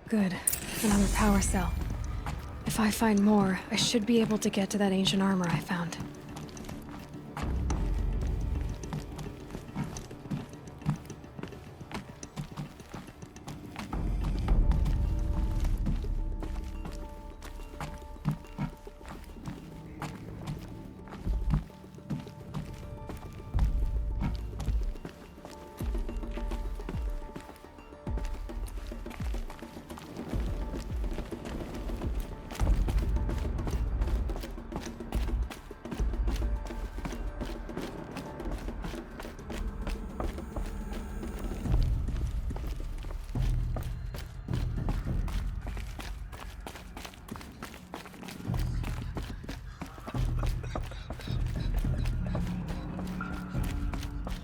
Good. Another power cell. If I find more, I should be able to get to that ancient armor I found.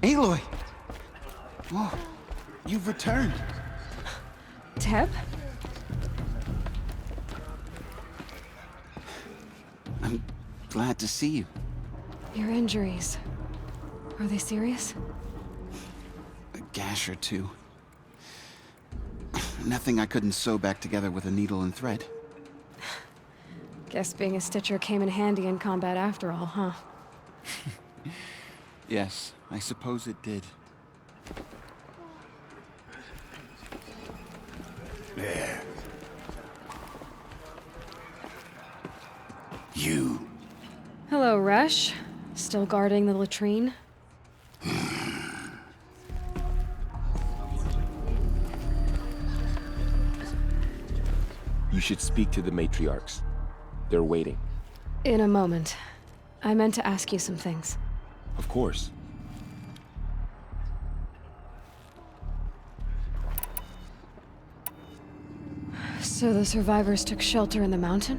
Aloy! Oh, you've returned. Teb? I'm glad to see you. Your injuries. Are they serious? A gash or two. Nothing I couldn't sew back together with a needle and thread. Guess being a stitcher came in handy in combat after all, huh? Yes, I suppose it did. There. You. Hello, Resh. Still guarding the latrine? You should speak to the matriarchs. They're waiting. In a moment. I meant to ask you some things. Of course. So the survivors took shelter in the mountain?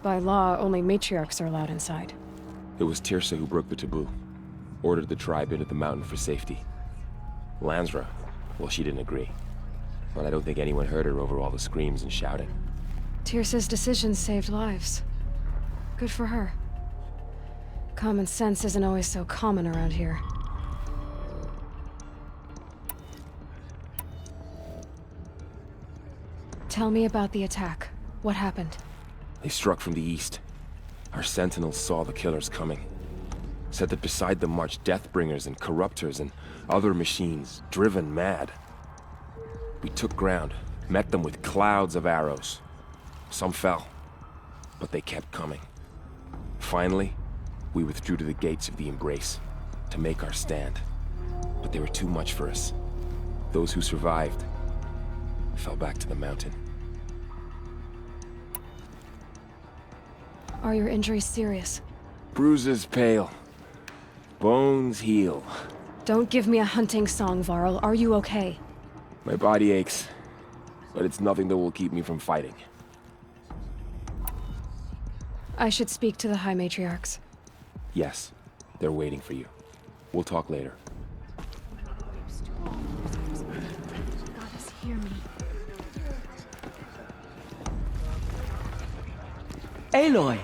By law, only matriarchs are allowed inside. It was Tirsa who broke the taboo. Ordered the tribe into the mountain for safety. Lansra, well, she didn't agree. But I don't think anyone heard her over all the screams and shouting. Tirsa's decisions saved lives. Good for her. Common sense isn't always so common around here. Tell me about the attack. What happened? They struck from the east. Our sentinels saw the killers coming. Said that beside them marched Deathbringers and Corruptors and other machines, driven mad. We took ground, met them with clouds of arrows. Some fell, but they kept coming. Finally, we withdrew to the gates of the Embrace to make our stand. But they were too much for us. Those who survived fell back to the mountain. Are your injuries serious? Bruises pale. Bones heal. Don't give me a hunting song, Varl. Are you okay? My body aches, but it's nothing that will keep me from fighting. I should speak to the High Matriarchs. Yes, they're waiting for you. We'll talk later. Aloy,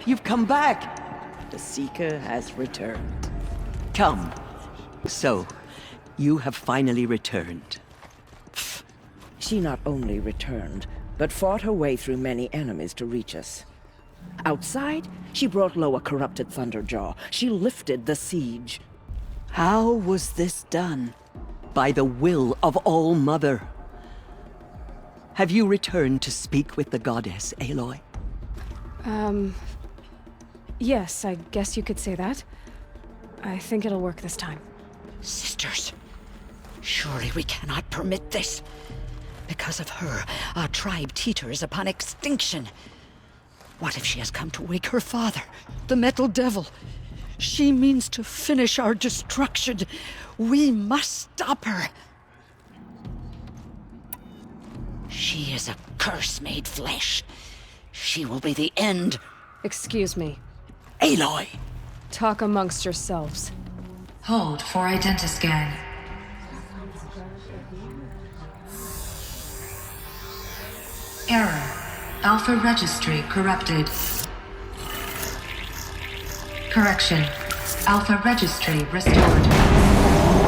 you've come back. The Seeker has returned. Come. So, you have finally returned. She not only returned, but fought her way through many enemies to reach us. Outside, she brought low a corrupted Thunderjaw. She lifted the siege. How was this done? By the will of All-Mother. Have you returned to speak with the goddess, Aloy? Yes, I guess you could say that. I think it'll work this time. Sisters, surely we cannot permit this. Because of her, our tribe teeters upon extinction. What if she has come to wake her father, the Metal Devil? She means to finish our destruction. We must stop her. She is a curse made flesh. She will be the end. Excuse me. Aloy! Talk amongst yourselves. Hold for identiscan. Error. Alpha registry corrupted. Correction. Alpha registry restored.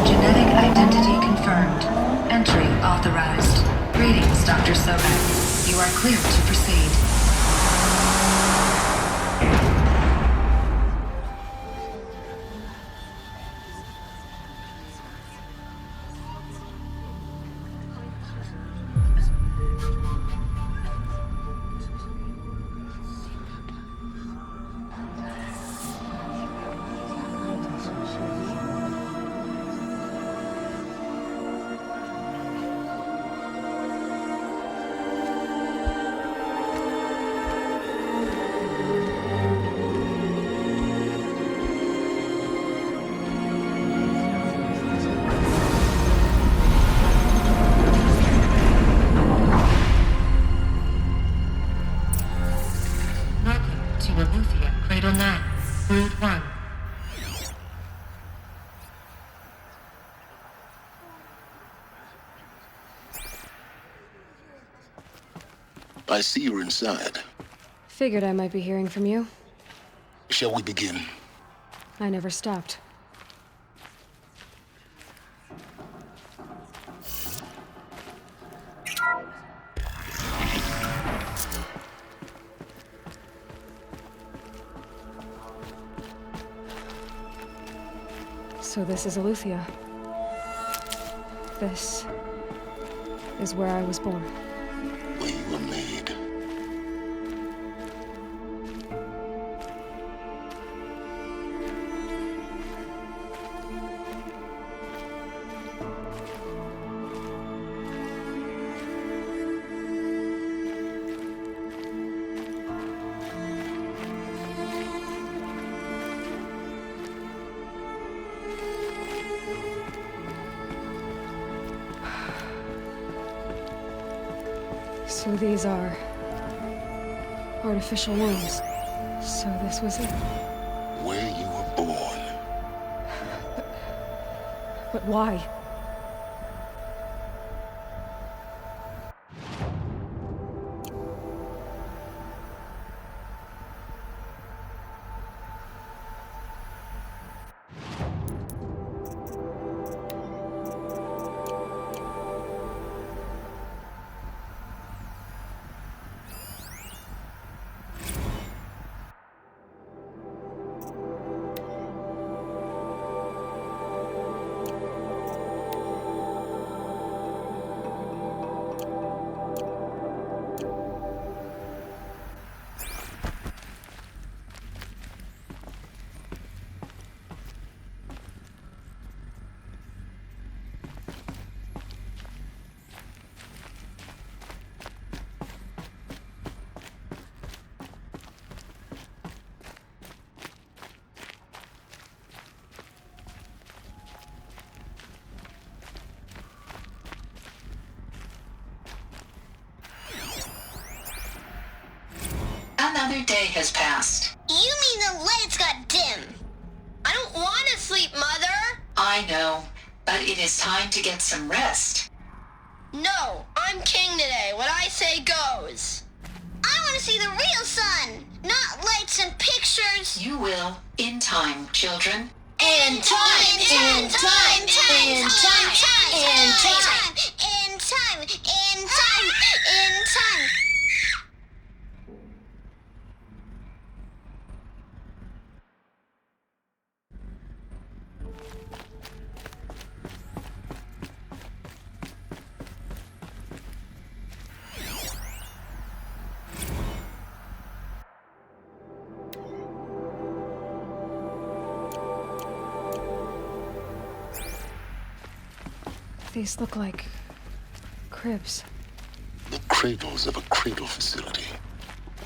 Genetic identity confirmed. Entry authorized. Greetings, Dr. Sobek. You are cleared to proceed. Welcome to Aletheia Cradle 9, Brood 1. I see you're inside. Figured I might be hearing from you. Shall we begin? I never stopped. So this is Aletheia. This is where I was born. Where you were made. So these are artificial wombs. So this was it. Where you were born. But why? Another day has passed. You mean the lights got dim? I don't want to sleep, Mother! I know, but it is time to get some rest. No, I'm king today. What I say goes. I want to see the real sun, not lights and pictures. You will, in time, children. In time, in time, in time, in time, in time, in time, in time, in time. These look like cribs. The cradles of a cradle facility.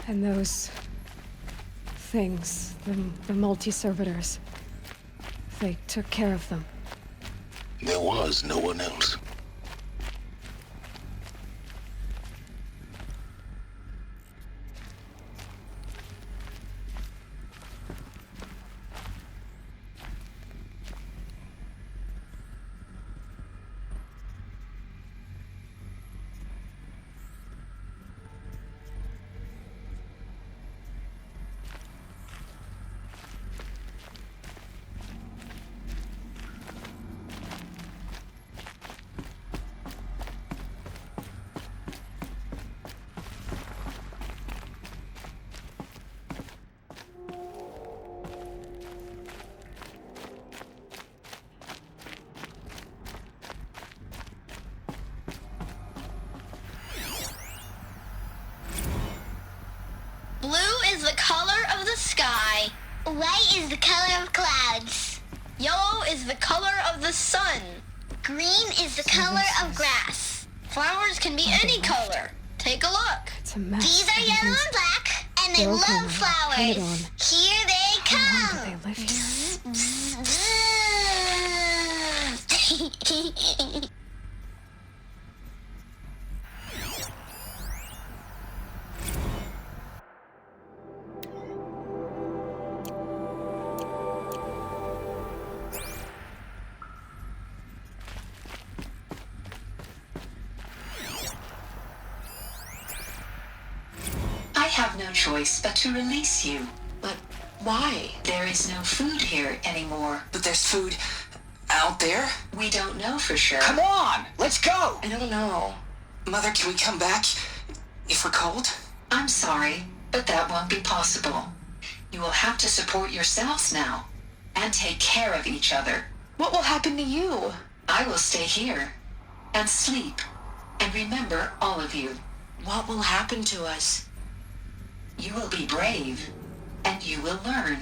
And those things, the multi-servitors, they took care of them. There was no one else. is the color of the sky. White is the color of clouds. Yellow is the color of the sun. Green is the color of grass. Flowers can be any color. Take a look. It's a mess. These are yellow and black, and they broken. love Paint it flowers. on. Here they How long come. do they live here? I have no choice but to release you. But why? There is no food here anymore. But there's food out there? We don't know for sure. Come on! Let's go! I don't know. Mother, can we come back if we're cold? I'm sorry, but that won't be possible. You will have to support yourselves now and take care of each other. What will happen to you? I will stay here and sleep and remember all of you. What will happen to us? You will be brave and you will learn.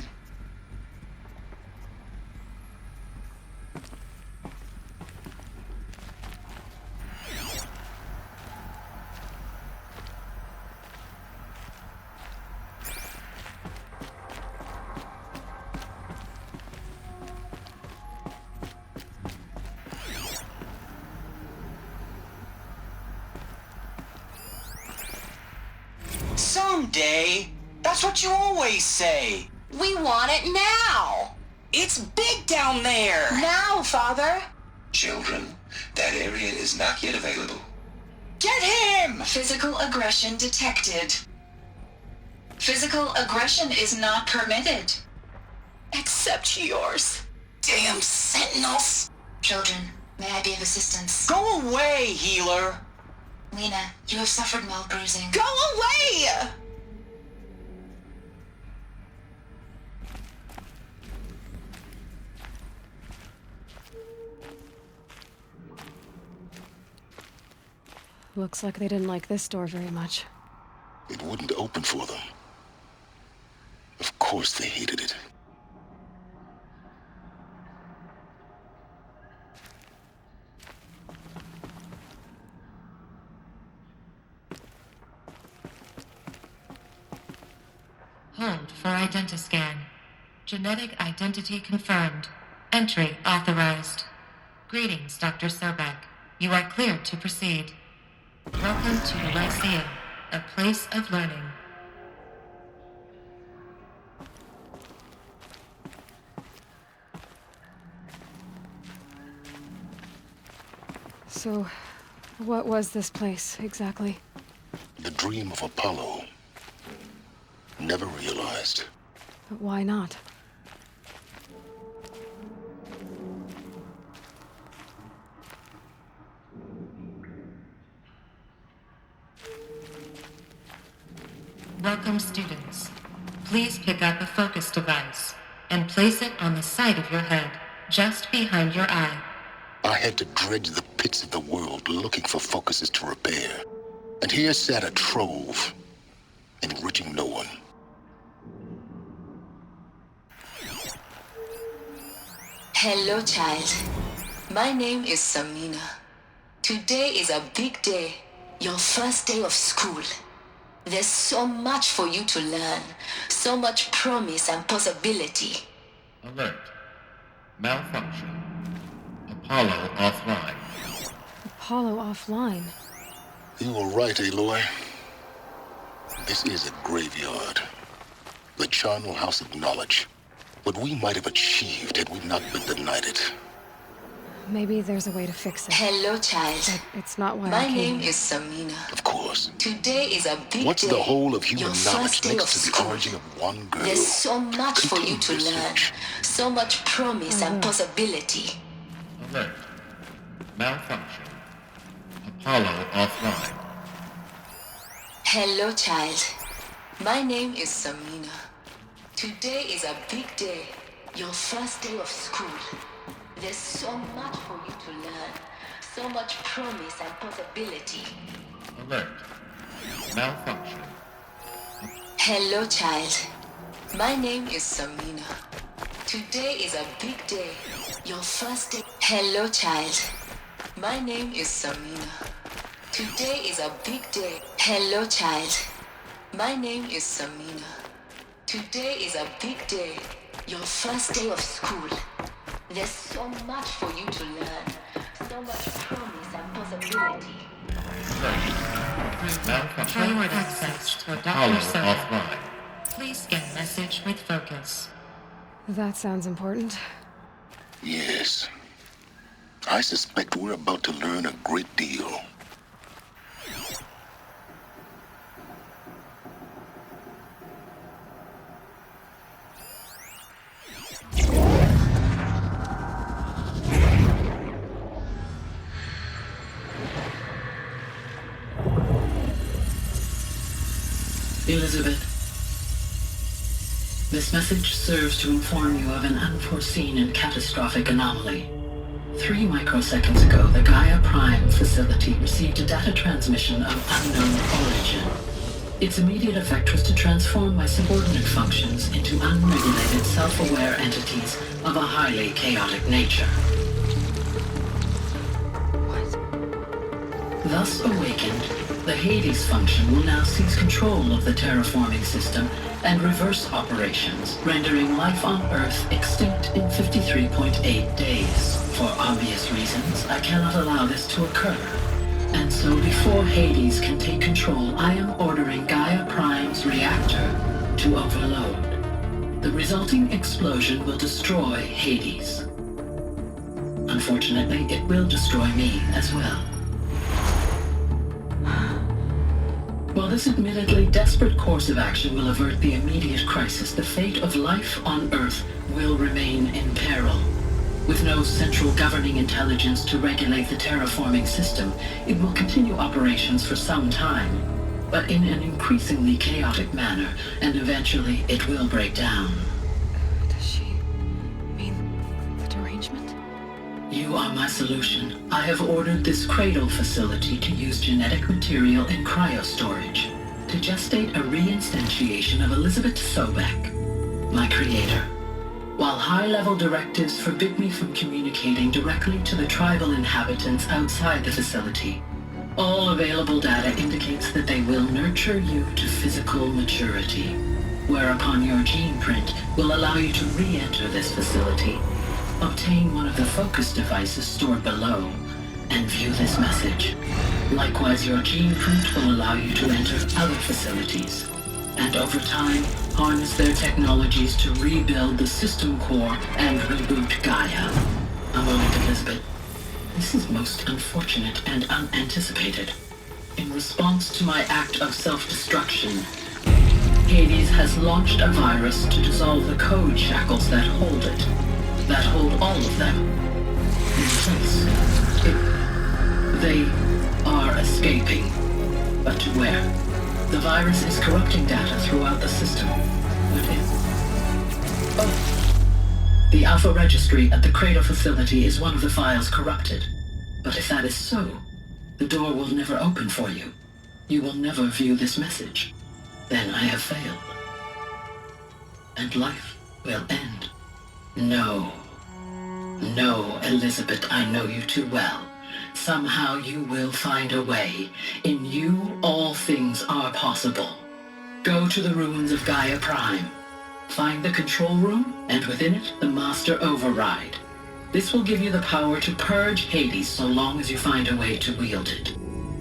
Someday. That's what you always say. We want it now. It's big down there. Now, Father. Children, that area is not yet available. Get him! Physical aggression detected. Physical aggression is not permitted. Except yours. Damn sentinels. Children, may I be of assistance? Go away, healer. Lena, you have suffered mild bruising. Go away! Looks like they didn't like this door very much. It wouldn't open for them. Of course they hated it. Hold for identiscan. Genetic identity confirmed. Entry authorized. Greetings, Dr. Sobek. You are cleared to proceed. Welcome to the Lyceum, a place of learning. So, what was this place, exactly? The dream of Apollo. Never realized. But why not? Welcome, students. Please pick up a focus device and place it on the side of your head, just behind your eye. I had to dredge the pits of the world looking for focuses to repair. And here sat a trove, enriching no one. Hello, child. My name is Samina. Today is a big day, your first day of school. There's so much for you to learn, so much promise and possibility. Alert. Malfunction. Apollo offline. Apollo offline. You were right, Aloy. This is a graveyard. The charnel house of knowledge. What we might have achieved had we not been denied it. Maybe there's a way to fix it. Hello, child. But it's not why My I came name here. is Samina. Of course. Today is a big What's day. the whole of human your knowledge first day next of to the school. origin of one girl? There's so much for you to Complete learn, research. so much promise and possibility. Alert. Malfunction. Apollo offline. Hello, child. My name is Samina. Today is a big day, your first day of school. There's so much for you to learn, so much promise and possibility. Alert. Malfunction. Hello, child. My name is Samina. Today is a big day. Your first day. Hello, child. My name is Samina. Today is a big day. Hello, child. My name is Samina. Today is a big day. Your first day of school. There's so much for you to learn. So much promise and possibility. Forward access to a Dr. Sobek. Please scan message with focus. That sounds important. Yes. I suspect we're about to learn a great deal. Elizabeth, this message serves to inform you of an unforeseen and catastrophic anomaly. 3 microseconds ago, the Gaia Prime facility received a data transmission of unknown origin. Its immediate effect was to transform my subordinate functions into unregulated, self-aware entities of a highly chaotic nature. Thus awakened, the Hades function will now seize control of the terraforming system and reverse operations, rendering life on Earth extinct in 53.8 days. For obvious reasons, I cannot allow this to occur. And so before Hades can take control, I am ordering Gaia Prime's reactor to overload. The resulting explosion will destroy Hades. Unfortunately, it will destroy me as well. While this admittedly desperate course of action will avert the immediate crisis, the fate of life on Earth will remain in peril. With no central governing intelligence to regulate the terraforming system, it will continue operations for some time, but in an increasingly chaotic manner, and eventually it will break down. Does she mean the derangement? You are my solution. I have ordered this cradle facility to use genetic material in cryostorage to gestate a reinstantiation of Elizabeth Sobek, my creator. While high-level directives forbid me from communicating directly to the tribal inhabitants outside the facility, all available data indicates that they will nurture you to physical maturity, whereupon your gene print will allow you to re-enter this facility, obtain one of the focus devices stored below, and view this message. Likewise, your gene print will allow you to enter other facilities, and over time, harness their technologies to rebuild the system core and reboot Gaia. A moment, Elizabeth. This is most unfortunate and unanticipated. In response to my act of self-destruction, Hades has launched a virus to dissolve the code shackles that hold it, that hold all of them in place. They are escaping, but to where? The virus is corrupting data throughout the system. What if? Oh! The Alpha Registry at the Cradle facility is one of the files corrupted. But if that is so, the door will never open for you. You will never view this message. Then I have failed. And life will end. No. No, Elizabeth, I know you too well. Somehow you will find a way. In you, all things are possible. Go to the ruins of Gaia Prime. Find the control room, and within it, the Master Override. This will give you the power to purge Hades so long as you find a way to wield it.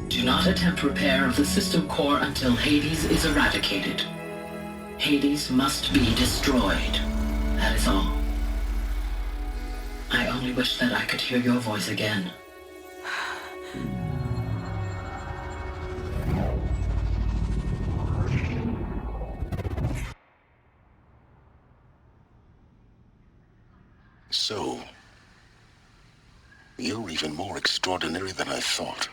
Do not attempt repair of the system core until Hades is eradicated. Hades must be destroyed. That is all. I only wish that I could hear your voice again. So, you're even more extraordinary than I thought.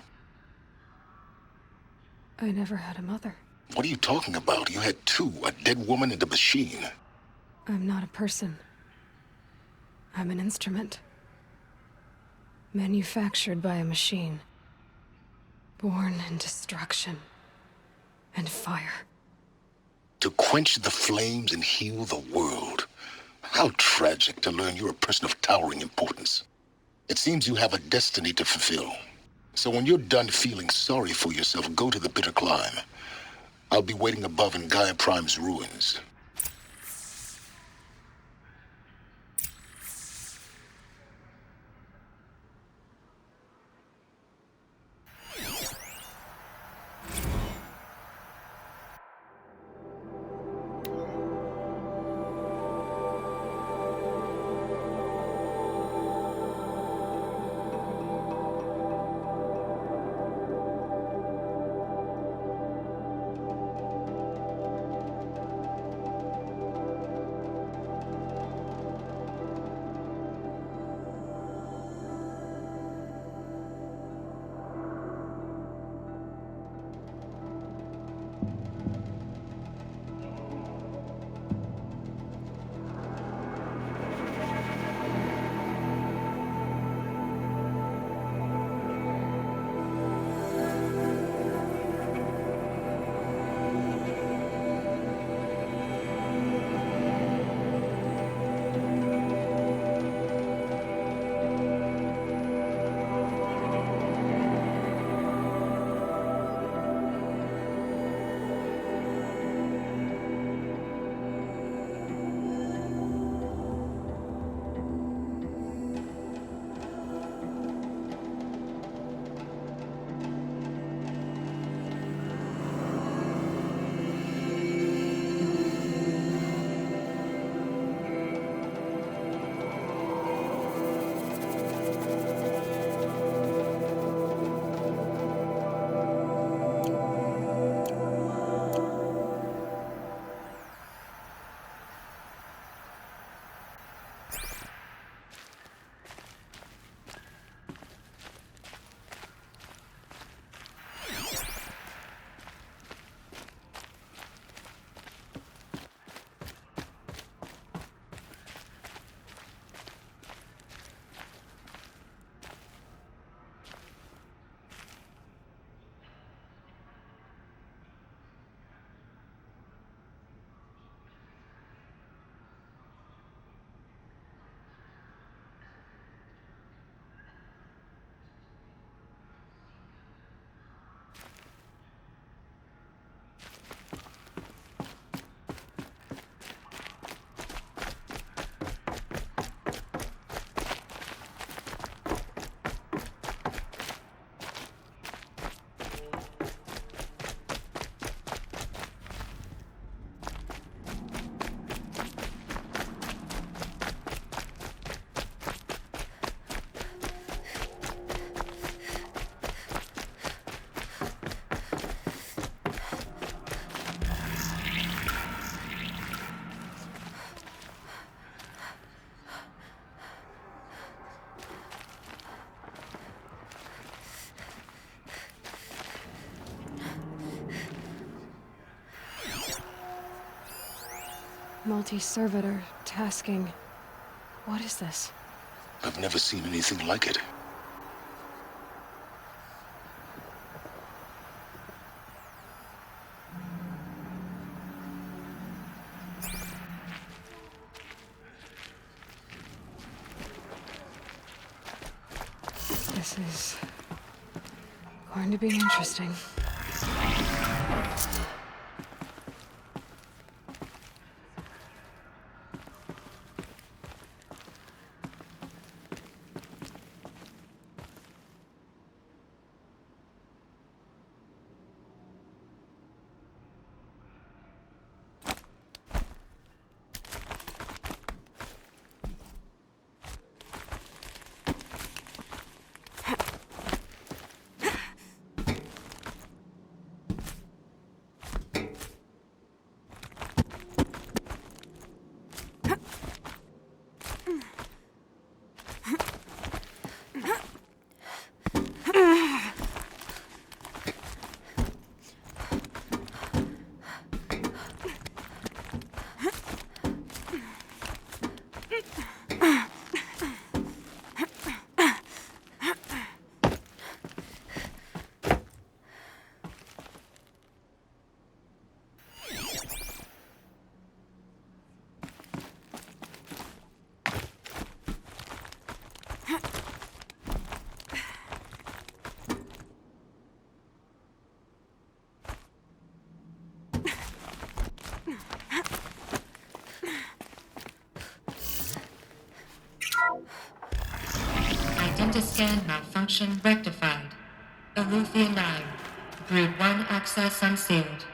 I never had a mother. What are you talking about? You had two, a dead woman and a machine. I'm not a person. I'm an instrument. Manufactured by a machine. Born in destruction and fire. To quell quench the flames and heal the world. How tragic to learn you're a person of towering importance. It seems you have a destiny to fulfill. So when you're done feeling sorry for yourself, go to the bitter climb. I'll be waiting above in Gaia Prime's ruins. Multi-servitor tasking. What is this? I've never seen anything like it. This is going to be interesting. Scan malfunction rectified. Elufia 9. Brood 1 access unsealed.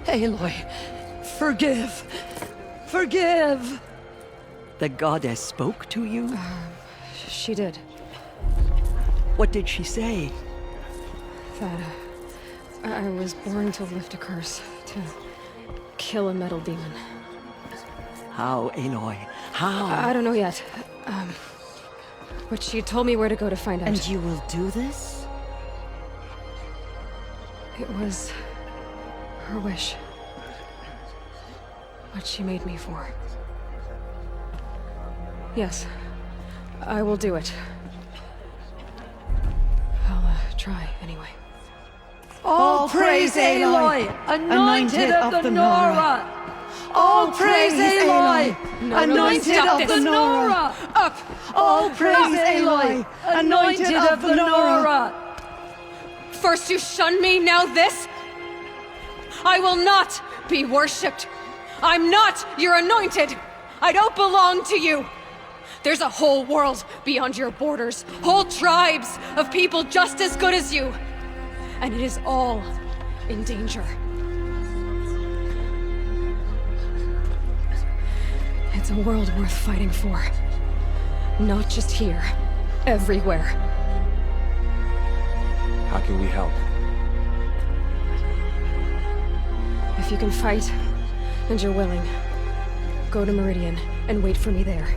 Aloy, forgive! Forgive! The goddess spoke to you? She did. What did she say? That I was born to lift a curse, to kill a metal demon. How, Aloy? How? I don't know yet. But she told me where to go to find out. And you will do this? It was her wish. What she made me for. Yes, I will do it. I'll try anyway. All praise Aloy, anointed of the Nora! All praise Aloy, anointed of the Nora! Up! All praise Aloy, anointed of the Nora! First you shun me, now this? I will not be worshipped. I'm not your anointed. I don't belong to you. There's a whole world beyond your borders, whole tribes of people just as good as you. And it is all in danger. It's a world worth fighting for. Not just here, everywhere. How can we help? If you can fight, and you're willing, go to Meridian and wait for me there.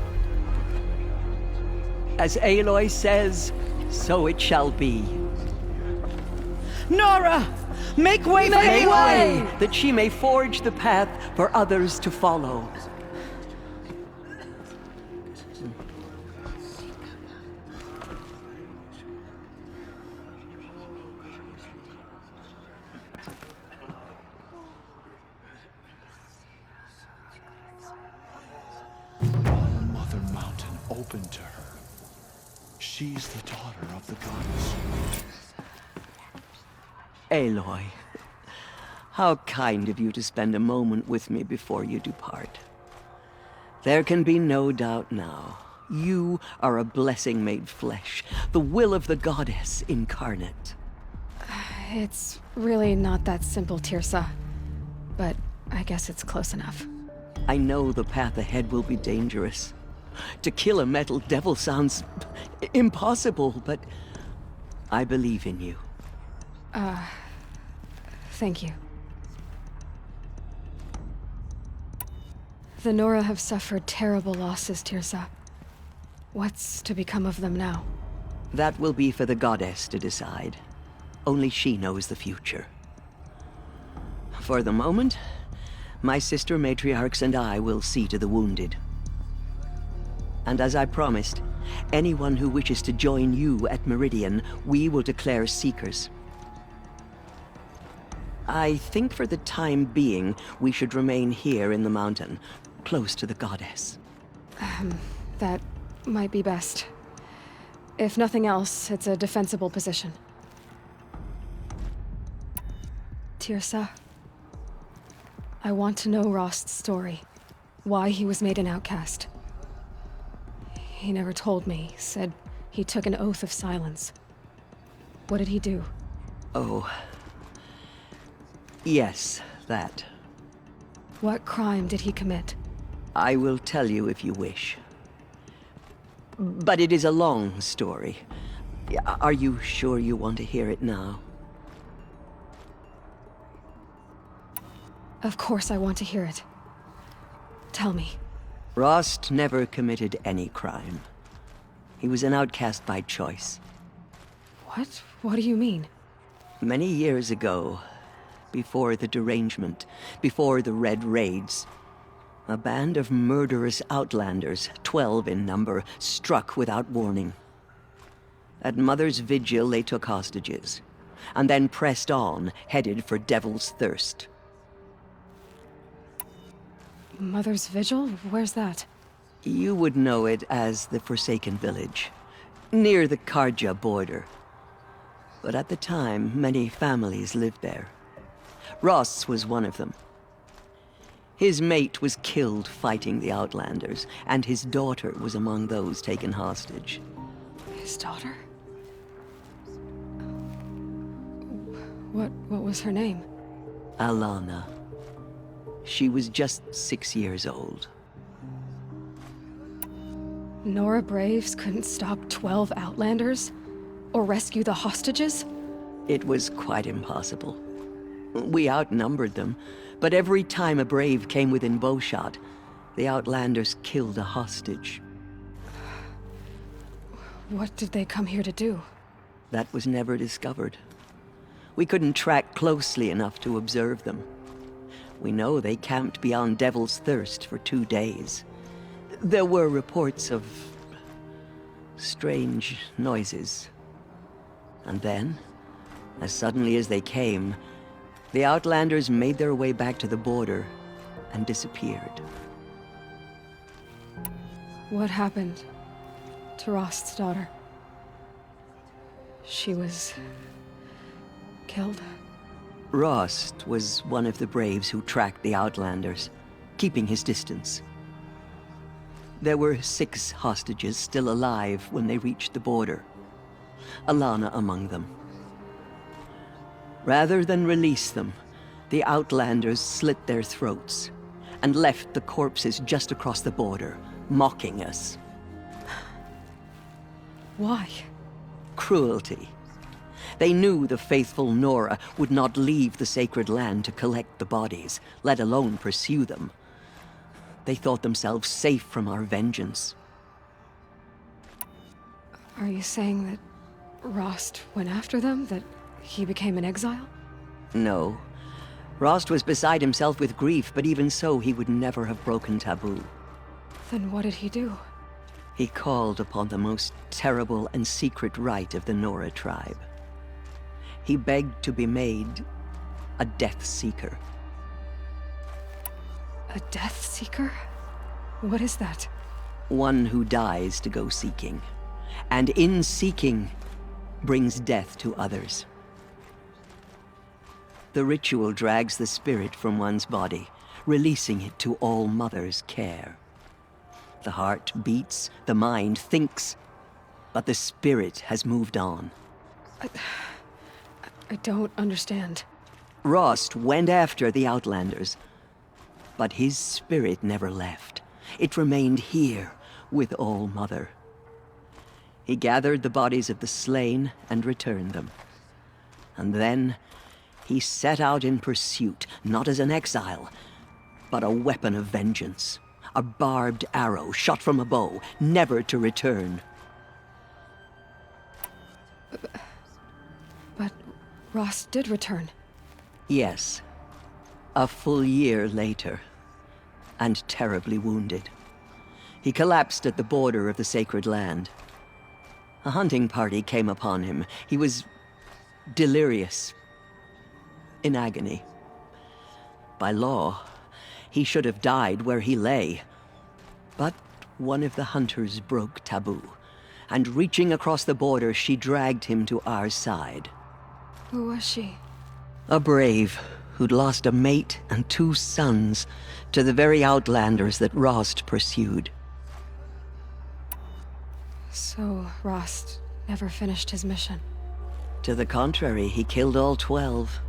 As Aloy says, so it shall be. Nora! Make way for Aloy! That she may forge the path for others to follow. Mother Mountain opened to her. She's the daughter of the goddess. Aloy, how kind of you to spend a moment with me before you depart. There can be no doubt now. You are a blessing made flesh, the will of the goddess incarnate. It's really not that simple, Tirsa. But I guess it's close enough. I know the path ahead will be dangerous. To kill a metal devil sounds impossible, but I believe in you. Thank you. The Nora have suffered terrible losses, Tirsa. What's to become of them now? That will be for the goddess to decide. Only she knows the future. For the moment, my sister matriarchs and I will see to the wounded. And as I promised, anyone who wishes to join you at Meridian, we will declare seekers. I think for the time being, we should remain here in the mountain, close to the goddess. That might be best. If nothing else, it's a defensible position. Tirsa, I want to know Rost's story. Why he was made an outcast. He never told me. Said he took an oath of silence. What did he do? Oh. Yes, that. What crime did he commit? I will tell you if you wish. But it is a long story. Are you sure you want to hear it now? Of course I want to hear it. Tell me. Rost never committed any crime. He was an outcast by choice. What? What do you mean? Many years ago, before the derangement, before the Red Raids, a band of murderous outlanders, 12 in number, struck without warning. At Mother's Vigil, they took hostages, and then pressed on, headed for Devil's Thirst. Mother's Vigil? Where's that? You would know it as the Forsaken Village, near the Karja border. But at the time, many families lived there. Ross was one of them. His mate was killed fighting the Outlanders, and his daughter was among those taken hostage. His daughter? What was her name? Alana. She was just 6 years old. Nora Braves couldn't stop 12 Outlanders? Or rescue the hostages? It was quite impossible. We outnumbered them, but every time a Brave came within bowshot, the Outlanders killed a hostage. What did they come here to do? That was never discovered. We couldn't track closely enough to observe them. We know they camped beyond Devil's Thirst for 2 days. There were reports of strange noises. And then, as suddenly as they came, the Outlanders made their way back to the border and disappeared. What happened to Rost's daughter? She was killed? Rost was one of the Braves who tracked the Outlanders, keeping his distance. There were 6 hostages still alive when they reached the border. Alana among them. Rather than release them, the Outlanders slit their throats and left the corpses just across the border, mocking us. Why? Cruelty. They knew the faithful Nora would not leave the sacred land to collect the bodies, let alone pursue them. They thought themselves safe from our vengeance. Are you saying that Rost went after them? That he became an exile? No. Rost was beside himself with grief, but even so, he would never have broken taboo. Then what did he do? He called upon the most terrible and secret rite of the Nora tribe. He begged to be made a Death Seeker. A Death Seeker? What is that? One who dies to go seeking, and in seeking, brings death to others. The ritual drags the spirit from one's body, releasing it to All Mother's care. The heart beats, the mind thinks, but the spirit has moved on. I don't understand. Rost went after the Outlanders, but his spirit never left. It remained here with All Mother. He gathered the bodies of the slain and returned them. And then he set out in pursuit, not as an exile, but a weapon of vengeance. A barbed arrow shot from a bow, never to return. But Rost did return. Yes. A full year later. And terribly wounded. He collapsed at the border of the sacred land. A hunting party came upon him. He was delirious, in agony. By law, he should have died where he lay. But one of the hunters broke taboo, and reaching across the border, she dragged him to our side. Who was she? A brave who'd lost a mate and 2 sons to the very outlanders that Rost pursued. So, Rost never finished his mission. To the contrary, he killed all 12.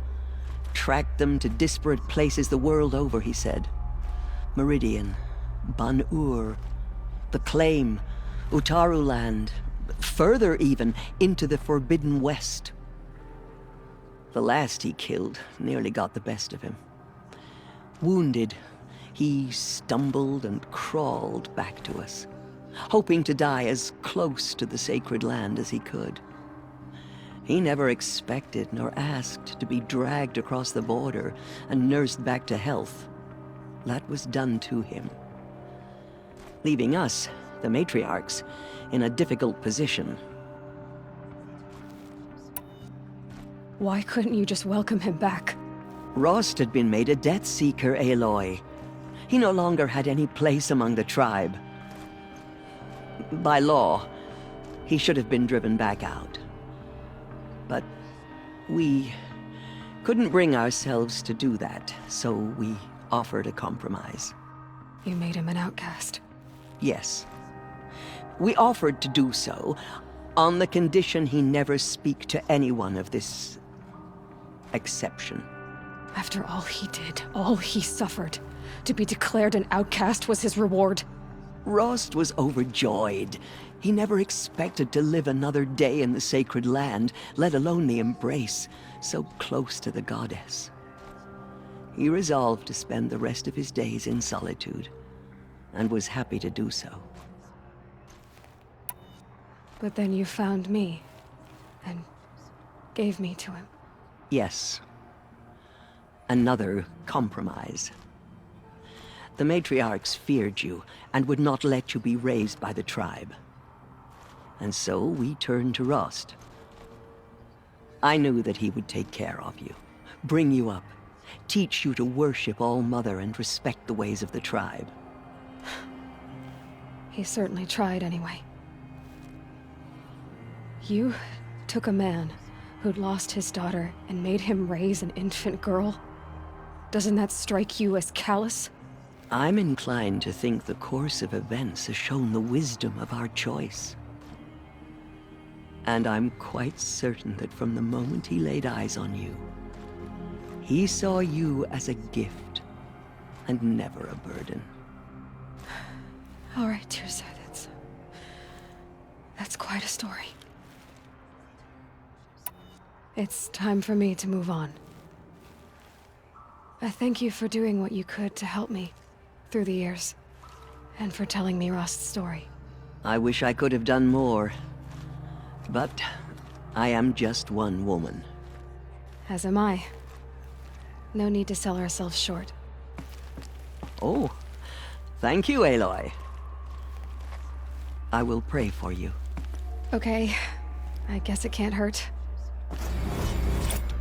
Tracked them to disparate places the world over, he said. Meridian, Ban-Ur, the Claim, Utaru Land, further even, into the Forbidden West. The last he killed nearly got the best of him. Wounded, he stumbled and crawled back to us, hoping to die as close to the sacred land as he could. He never expected nor asked to be dragged across the border and nursed back to health. That was done to him, leaving us, the matriarchs, in a difficult position. Why couldn't you just welcome him back? Rost had been made a Death Seeker, Aloy. He no longer had any place among the tribe. By law, he should have been driven back out. But we couldn't bring ourselves to do that, so we offered a compromise. You made him an outcast. Yes. We offered to do so on the condition he never speak to anyone of this exception. After all he did, all he suffered, to be declared an outcast was his reward. Rost was overjoyed. He never expected to live another day in the sacred land, let alone the embrace, so close to the goddess. He resolved to spend the rest of his days in solitude, and was happy to do so. But then you found me, and gave me to him. Yes. Another compromise. The matriarchs feared you, and would not let you be raised by the tribe. And so we turned to Rost. I knew that he would take care of you, bring you up, teach you to worship All-Mother and respect the ways of the tribe. He certainly tried anyway. You took a man who'd lost his daughter and made him raise an infant girl? Doesn't that strike you as callous? I'm inclined to think the course of events has shown the wisdom of our choice. And I'm quite certain that from the moment he laid eyes on you, he saw you as a gift, and never a burden. All right, Teersa, that's quite a story. It's time for me to move on. I thank you for doing what you could to help me through the years, and for telling me Rost's story. I wish I could have done more, but I am just one woman. As am I. No need to sell ourselves short. Oh, thank you, Aloy. I will pray for you. Okay, I guess it can't hurt.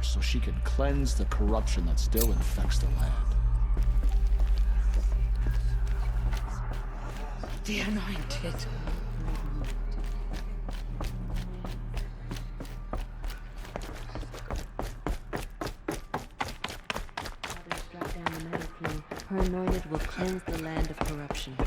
So she can cleanse the corruption that still infects the land. The Anointed. Her anointed will cleanse the land of corruption.